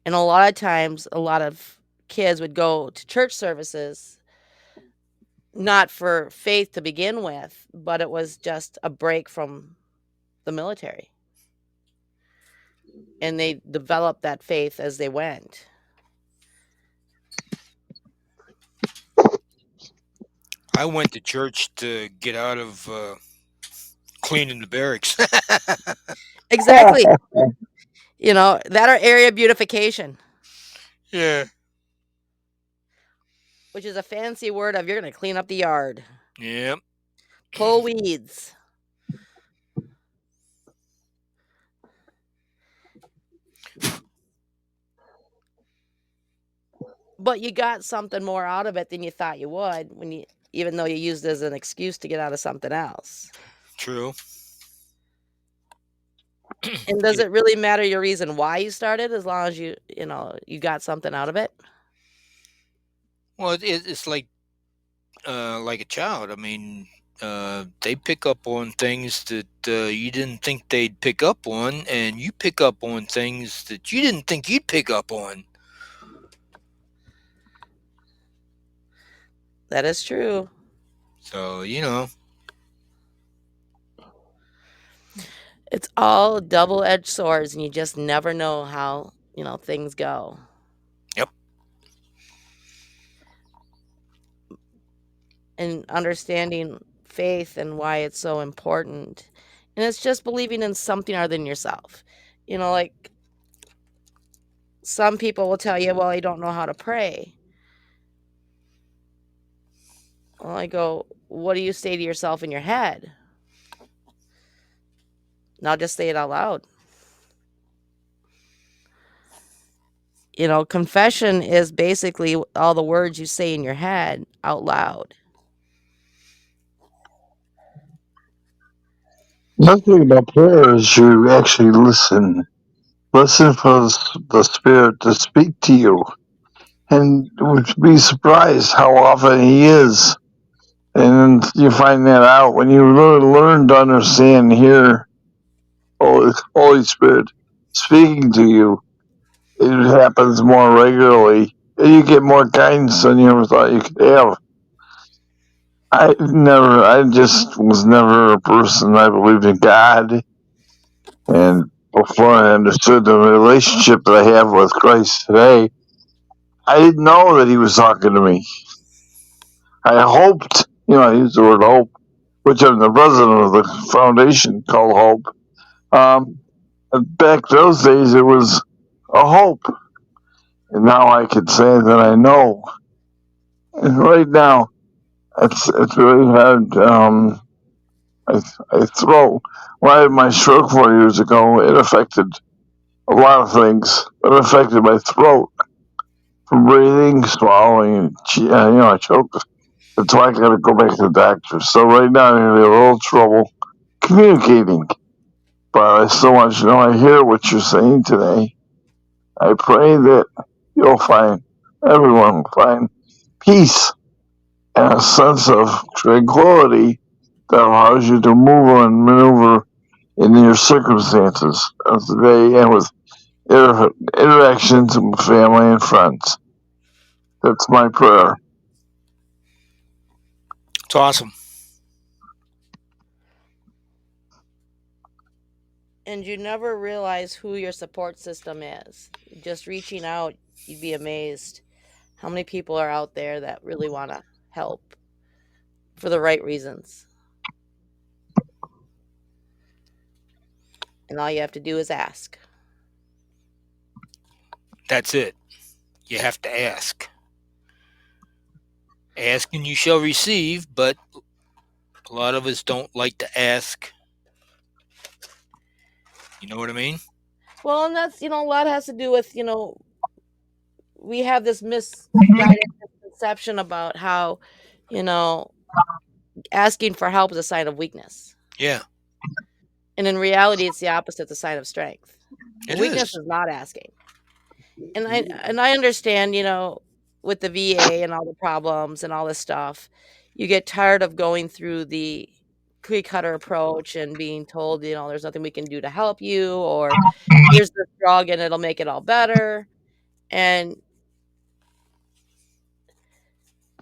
And a lot of times, a lot of kids would go to church services not for faith to begin with, but it was just a break from the military. And they developed that faith as they went. I went to church to get out of cleaning the barracks. Exactly. That or area beautification, Yeah. which is a fancy word of you're going to clean up the yard, Yep. pull weeds. But you got something more out of it than you thought you would even though you used it as an excuse to get out of something else. True. And does it really matter your reason why you started as long as you got something out of it? Well, it's like a child. I mean, they pick up on things that you didn't think they'd pick up on, and you pick up on things that you didn't think you'd pick up on. That is true. So, It's all double-edged swords, and you just never know how, things go. Yep. And understanding faith and why it's so important. And it's just believing in something other than yourself. Like some people will tell you, well, I don't know how to pray. Well, I go, what do you say to yourself in your head? Now just say it out loud. Confession is basically all the words you say in your head out loud. Nothing about prayer is you actually listen. Listen for the Spirit to speak to you. And would be surprised how often He is. And you find that out when you really learn to understand and hear Holy Spirit speaking to you. It happens more regularly. And you get more guidance than you ever thought you could have. I just was never a person. I believed in God. And before I understood the relationship that I have with Christ today, I didn't know that He was talking to me. I hoped, I use the word hope, which I'm the president of the foundation called Hope. Back those days, it was a hope. And now I can say that I know. And right now, it's really hard. When I had my stroke 4 years ago, it affected a lot of things. It affected my throat from breathing, swallowing, and I choked. That's why I got to go back to the doctor. So right now I'm having a little trouble communicating. But I still want you to know I hear what you're saying today. I pray that everyone will find peace and a sense of tranquility that allows you to move and maneuver in your circumstances of the day and with interactions with family and friends. That's my prayer. It's awesome. And you never realize who your support system is. Just reaching out, you'd be amazed how many people are out there that really want to help for the right reasons. And all you have to do is ask. That's it. You have to ask. Ask and you shall receive, but a lot of us don't like to ask. You know what I mean? Well, and that's, a lot has to do with, we have this misguided misconception about how, asking for help is a sign of weakness. Yeah. And in reality, it's the opposite, it's a sign of strength. It Weakness is not asking. And I understand, with the VA and all the problems and all this stuff, you get tired of going through the cookie cutter approach and being told, there's nothing we can do to help you, or here's this drug and it'll make it all better. And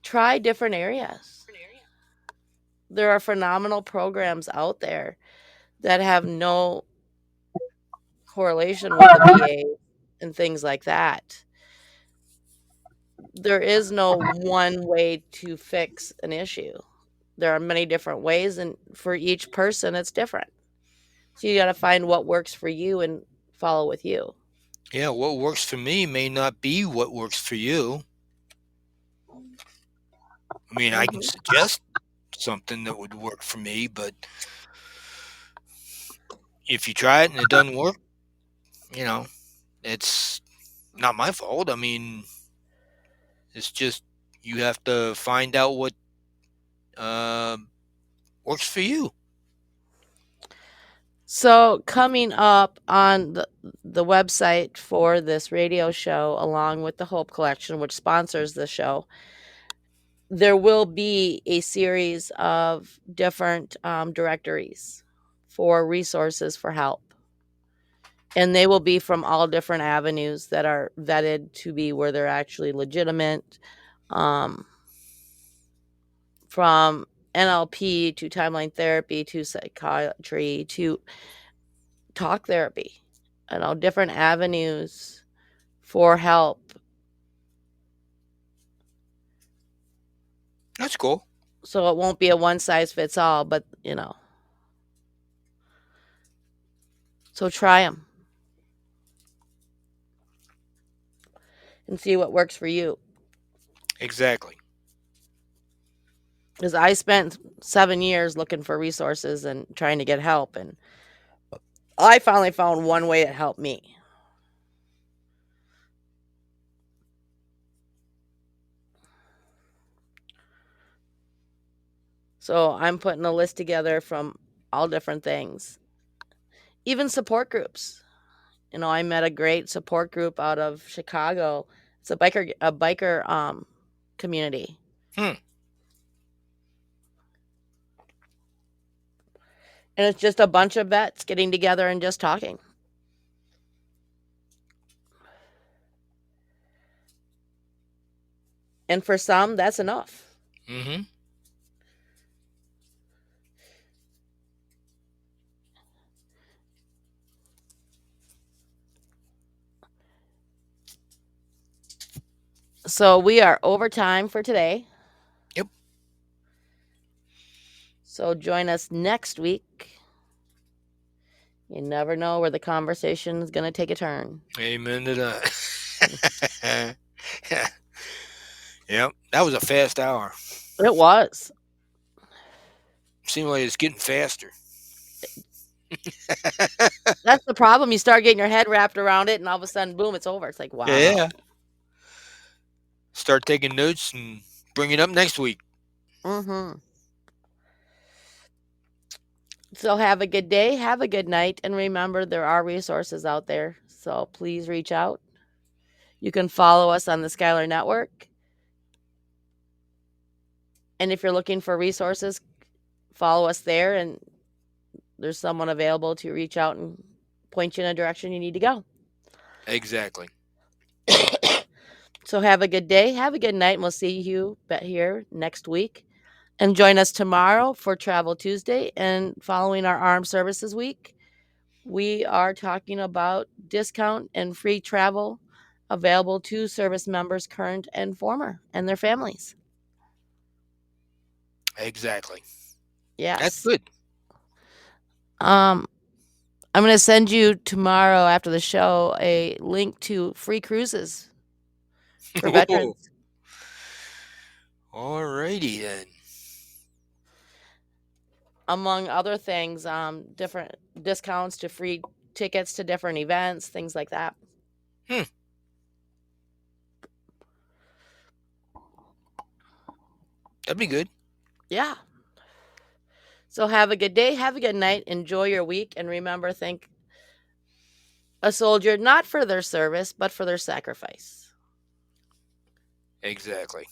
try different areas. There are phenomenal programs out there that have no correlation with the VA and things like that. There is no one way to fix an issue. There are many different ways, and for each person, it's different. So you got to find what works for you and follow with you. Yeah, what works for me may not be what works for you. I mean, I can Mhm. suggest something that would work for me, but if you try it and it doesn't work, it's not my fault. I mean, it's just you have to find out what uh, works for you. So coming up on the website for this radio show, along with the Hope Collection, which sponsors the show, there will be a series of different directories for resources for help. And they will be from all different avenues that are vetted to be where they're actually legitimate, from NLP to timeline therapy to psychiatry to talk therapy, different avenues for help. That's cool. So it won't be a one size fits all, but so try them and see what works for you. Exactly. Because I spent 7 years looking for resources and trying to get help, and I finally found one way that helped me. So I'm putting a list together from all different things, even support groups. I met a great support group out of Chicago. It's a biker community. Hmm. And it's just a bunch of vets getting together and just talking. And for some, that's enough. Mm-hmm. So we are over time for today. Yep. So join us next week. You never know where the conversation is going to take a turn. Amen to that. Yep. That was a fast hour. It was. Seems like it's getting faster. That's the problem. You start getting your head wrapped around it, and all of a sudden, boom, it's over. It's like, wow. Yeah. Start taking notes and bring it up next week. Mm-hmm. So have a good day, have a good night, and remember there are resources out there. So please reach out. You can follow us on the Skylar Network. And if you're looking for resources, follow us there, and there's someone available to reach out and point you in a direction you need to go. Exactly. So have a good day, have a good night, and we'll see you here next week. And join us tomorrow for Travel Tuesday. And following our Armed Services Week, we are talking about discount and free travel available to service members, current and former, and their families. Exactly. Yes. That's good. I'm going to send you tomorrow after the show a link to free cruises for veterans. Alrighty then. Among other things, different discounts to free tickets to different events, things like that. That'd be good. Yeah. So have a good day, have a good night, enjoy your week, and remember, think a soldier not for their service, but for their sacrifice. Exactly.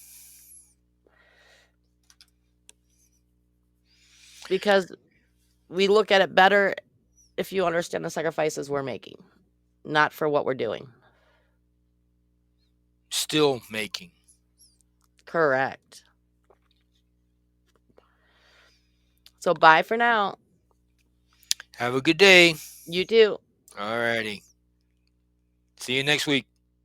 Because we look at it better if you understand the sacrifices we're making, not for what we're doing. Still making. Correct. So bye for now. Have a good day. You too. Alrighty. See you next week.